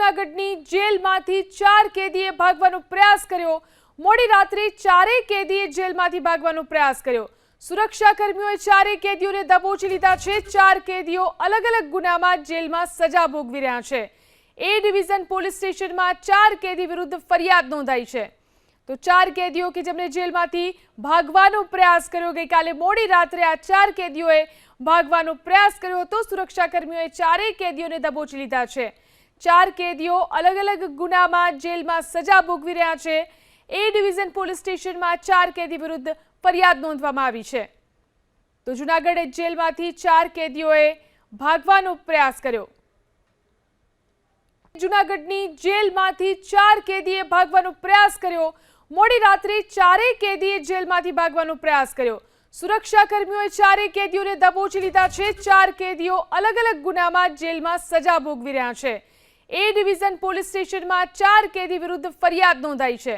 જૂનાગઢની જેલમાંથી 4 કેદીએ ભાગવાનો પ્રયાસ કર્યો। મોડી રાત્રે 4 કેદીએ જેલમાંથી ભાગવાનો પ્રયાસ કર્યો। સુરક્ષાકર્મીઓએ 4 કેદીઓને દબોચી લીધા છે। 4 કેદીઓ અલગ અલગ ગુનામાં જેલમાં સજા ભોગવી રહ્યા છે। એ ડિવિઝન પોલીસ સ્ટેશનમાં 4 કેદી વિરુદ્ધ ફરિયાદ નોંધાઈ છે। તો 4 કેદીઓ કે જેમણે જેલમાંથી ભાગવાનો પ્રયાસ કર્યો, ગઈકાલે મોડી રાત્રે આ 4 કેદીઓએ ભાગવાનો પ્રયાસ કર્યો હતો। સુરક્ષાકર્મીઓએ 4 કેદીઓને દબોચી લીધા છે। 4 કેદીઓ અલગ અલગ ગુનામાં જેલમાં સજા ભોગવી રહ્યા છે। એ ડિવિઝન પોલીસ સ્ટેશનમાં 4 કેદી વિરુદ્ધ ફરિયાદ નોંધવામાં આવી છે। તો જૂનાગઢ જેલમાંથી 4 કેદીઓએ ભાગવાનો પ્રયાસ કર્યો। જૂનાગઢની જેલમાંથી 4 કેદીએ ભાગવાનો પ્રયાસ કર્યો। મોડી રાત્રે 4 કેદીએ જેલમાંથી ભાગવાનો પ્રયાસ કર્યો। સુરક્ષાકર્મીઓએ 4 કેદીઓને દબોચી લીધા છે। 4 કેદીઓ અલગ અલગ ગુનામાં જેલમાં સજા ભોગવી રહ્યા છે। એ ડિવિઝન પોલીસ સ્ટેશનમાં 4 કેદી વિરુદ્ધ ફરિયાદ નોંધાઈ છે।